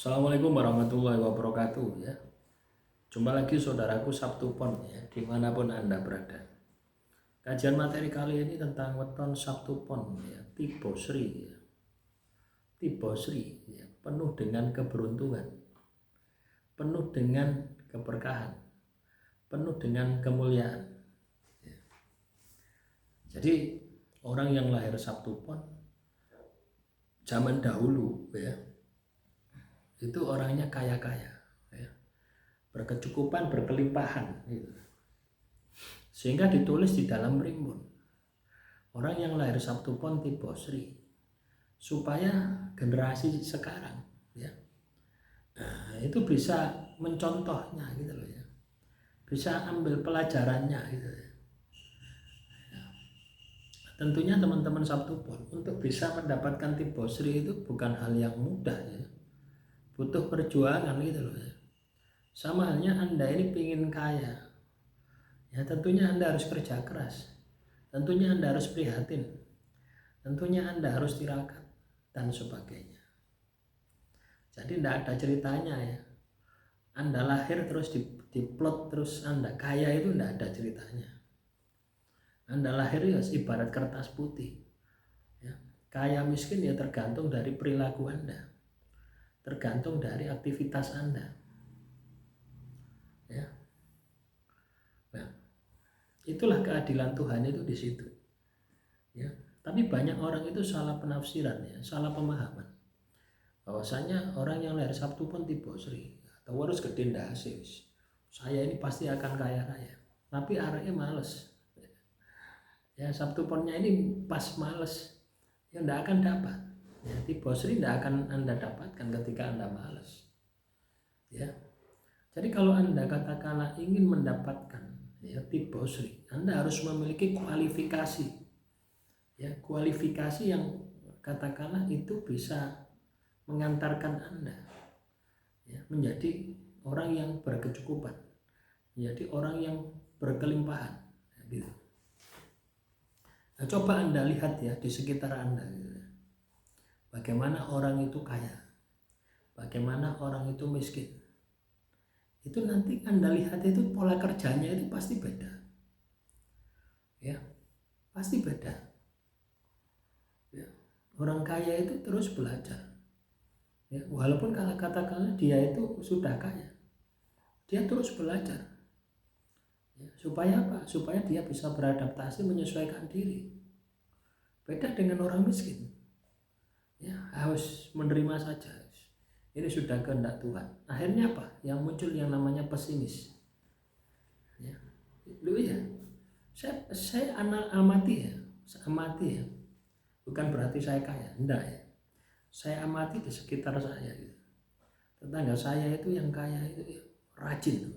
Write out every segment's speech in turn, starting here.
Assalamualaikum warahmatullahi wabarakatuh ya. Jumpa lagi saudaraku Sabtu Pon ya, dimanapun Anda berada. Kajian materi kali ini tentang weton Sabtu Pon ya, tipe Sri ya. Tipe Sri ya, penuh dengan keberuntungan, penuh dengan keberkahan, penuh dengan kemuliaan ya. Jadi orang yang lahir Sabtu Pon zaman dahulu ya, itu orangnya kaya-kaya ya, berkecukupan, berkelimpahan gitu. Sehingga ditulis di dalam primbon, orang yang lahir Sabtu Pon tipe Sri, supaya generasi sekarang ya, itu bisa mencontohnya gitu loh ya, bisa ambil pelajarannya gitu ya. Tentunya teman-teman Sabtu Pon untuk bisa mendapatkan tipe Sri itu bukan hal yang mudah ya, butuh perjuangan gitu loh ya. Sama halnya Anda ini pingin kaya ya, tentunya Anda harus kerja keras, tentunya Anda harus prihatin, tentunya Anda harus tirakat dan sebagainya. Jadi tidak ada ceritanya ya, Anda lahir terus diplot terus Anda kaya, itu tidak ada ceritanya. Anda lahir ya ibarat kertas putih ya. Kaya miskin ya tergantung dari perilaku Anda, tergantung dari aktivitas Anda ya. Nah, itulah keadilan Tuhan itu di situ ya. Tapi banyak orang itu salah penafsiran ya, salah pemahaman, bahwasanya orang yang lahir Sabtu Pon tipe Sri atau harus gede ndase, saya ini pasti akan kaya raya. Tapi arahnya males ya, Sabtu Ponnya ini pas males ya, tidak akan dapat ya. Tipe Sri tidak akan Anda dapatkan ketika Anda males ya. Jadi kalau Anda katakanlah ingin mendapatkan ya tipe Sri, Anda harus memiliki kualifikasi ya, kualifikasi yang katakanlah itu bisa mengantarkan Anda ya, menjadi orang yang berkecukupan, menjadi orang yang berkelimpahan ya, gitu. Nah, coba Anda lihat ya di sekitar Anda gitu. Bagaimana orang itu kaya, bagaimana orang itu miskin. Itu nanti Anda lihat itu pola kerjanya itu pasti beda ya, pasti beda ya. Orang kaya itu terus belajar ya, walaupun kalau katakanlah dia itu sudah kaya, dia terus belajar ya, supaya apa? Supaya dia bisa beradaptasi, menyesuaikan diri. Beda dengan orang miskin ya, harus menerima saja, ini sudah kehendak Tuhan. Akhirnya apa? Yang muncul yang namanya pesimis ya. Lu ya, saya amati ya, bukan berarti saya kaya, enggak ya. Saya amati di sekitar saya gitu. Tetangga saya itu yang kaya itu ya, rajin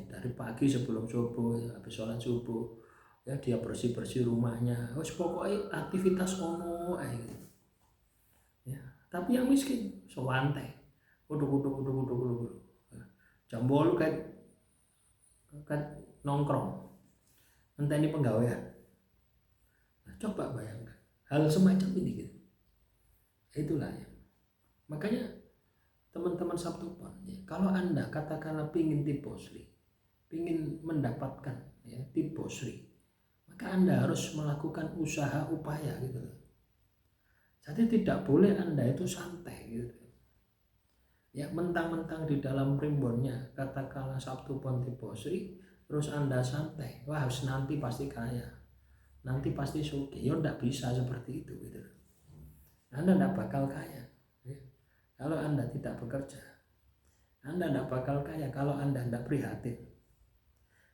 dari pagi sebelum subuh ya, habis sholat subuh ya, dia bersih rumahnya, pokoknya aktivitas ono gitu ya. Tapi yang miskin sewantai uduk jam 8 kan nongkrong enteni penggawean. Nah, coba bayangkan hal semacam ini gitu. Itulah ya, makanya teman-teman Sabtu Pon ya, kalau Anda katakanlah pingin tipe Sri, pingin mendapatkan ya tipe Sri, maka Anda harus melakukan usaha upaya gitu. Jadi tidak boleh Anda itu santai gitu ya, mentang-mentang di dalam primbonnya katakanlah Sabtu Pon tipe Sri, terus Anda santai, wah harus nanti pasti kaya, nanti pasti sugih. Ya tidak bisa seperti itu gitu. Anda tidak bakal kaya ya, kalau Anda tidak bekerja. Anda tidak bakal kaya kalau Anda tidak prihatin.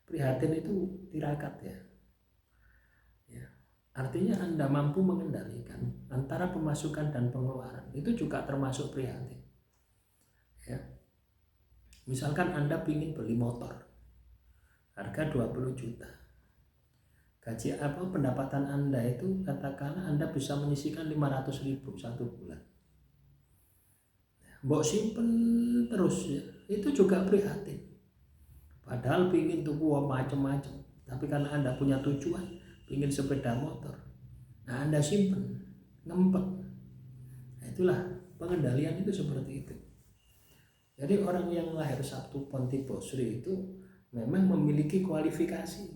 Prihatin itu tirakat ya. Artinya Anda mampu mengendalikan antara pemasukan dan pengeluaran, itu juga termasuk prihatin ya. Misalkan Anda ingin beli motor harga 20 juta, gaji pendapatan Anda itu katakanlah Anda bisa menyisihkan 500.000 satu bulan, mbok simpen terus ya, itu juga prihatin. Padahal ingin tuku macam-macam, tapi karena Anda punya tujuan ingin sepeda motor, nah Anda simpen ngempet. Nah, itulah pengendalian itu seperti itu. Jadi orang yang lahir Sabtu Pon tipe Sri itu memang memiliki kualifikasi,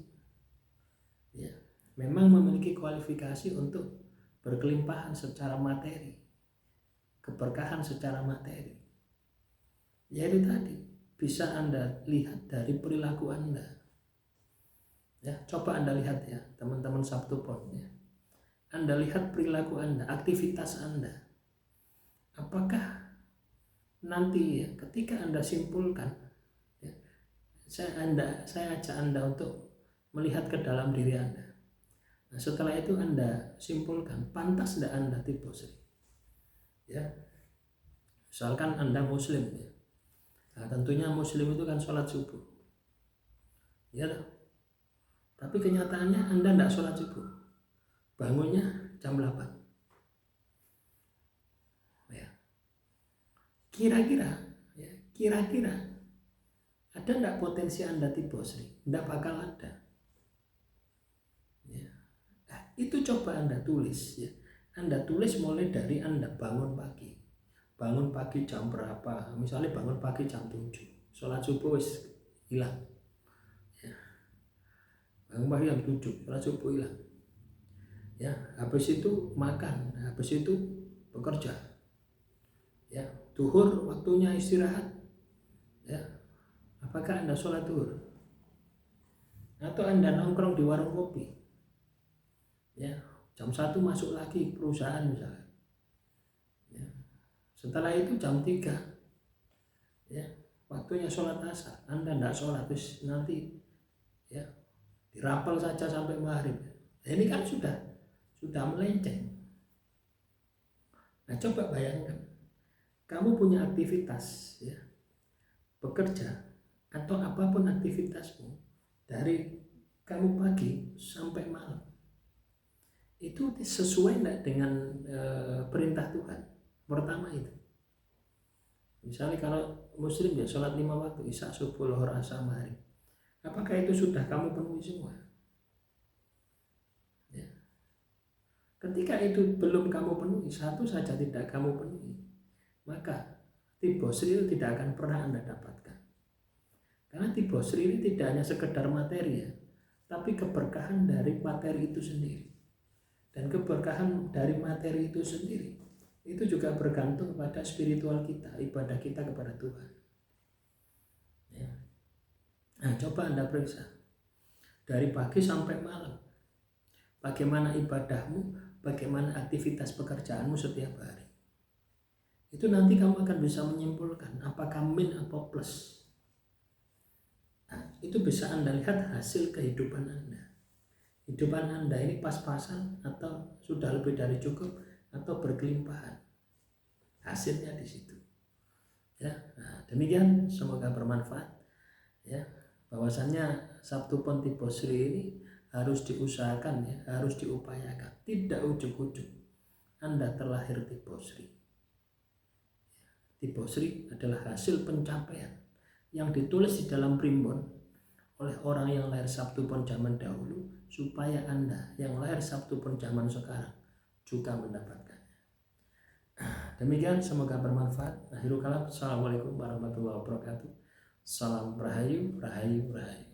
ya, memang memiliki kualifikasi untuk berkelimpahan secara materi, keberkahan secara materi. Jadi tadi bisa Anda lihat dari perilaku Anda. Ya, coba Anda lihat ya, teman-teman Sabtu Pon ya. Anda lihat perilaku Anda, aktivitas Anda. Apakah nanti ya, ketika Anda simpulkan, ya, saya ajak Anda untuk melihat ke dalam diri Anda. Nah, setelah itu Anda simpulkan, pantas tidak Anda tipe Sri? Ya, misalkan Anda Muslim ya. Nah, tentunya Muslim itu kan sholat subuh, ya. Tapi kenyataannya Anda tidak sholat subuh, bangunnya jam 8. Ya. Kira-kira ada tidak potensi Anda tipe Sri? Tidak bakal ada. Ya. Nah, itu coba Anda tulis ya. Anda tulis mulai dari Anda bangun pagi. Bangun pagi jam berapa? Misalnya bangun pagi jam 7. Sholat subuh wis hilang. Ya. Bangun pagi jam 7, sholat subuh hilang. Ya, habis itu makan, habis itu bekerja. Ya, duhur waktunya istirahat. Ya, apakah Anda sholat duhur? Atau Anda nongkrong di warung kopi? Ya, jam 1 masuk lagi perusahaan misalnya. Ya, setelah itu jam 3, ya, waktunya sholat asar. Anda tidak sholat, terus nanti ya dirapel saja sampai maghrib. Ini kan sudah melenceng. Nah, coba bayangkan, kamu punya aktivitas ya, bekerja atau apapun aktivitasmu dari kamu pagi sampai malam, itu sesuai tidak dengan perintah Tuhan? Pertama itu, misalnya kalau Muslim ya sholat 5 waktu, isya, subuh, lohor, asar, maghrib, apakah itu sudah kamu penuhi semua? Ya. Ketika itu belum kamu penuhi, satu saja tidak kamu penuhi, maka tipe Sri itu tidak akan pernah Anda dapatkan. Karena tipe Sri ini tidak hanya sekedar materi ya, tapi keberkahan dari materi itu sendiri. Dan keberkahan dari materi itu sendiri itu juga bergantung pada spiritual kita, ibadah kita kepada Tuhan. Ya. Nah, coba Anda periksa dari pagi sampai malam, bagaimana ibadahmu, bagaimana aktivitas pekerjaanmu setiap hari. Itu nanti kamu akan bisa menyimpulkan apakah min atau plus. Nah, itu bisa Anda lihat hasil kehidupan Anda. Hidupan Anda ini pas-pasan atau sudah lebih dari cukup atau berkelimpahan. Hasilnya di situ. Ya, nah, demikian semoga bermanfaat. Ya, bahwasannya Sabtu Pon tipe Sri ini harus diusahakan ya, harus diupayakan. Tidak ujuk-ujuk Anda terlahir tipe Sri. Tipe Sri adalah hasil pencapaian yang ditulis di dalam primbon oleh orang yang lahir Sabtu Pon zaman dahulu, supaya Anda yang lahir Sabtu Pon zaman sekarang juga mendapatkannya. Demikian semoga bermanfaat. Akhirul kalam. Assalamualaikum warahmatullahi wabarakatuh. Salam Rahayu, Rahayu, Rahayu.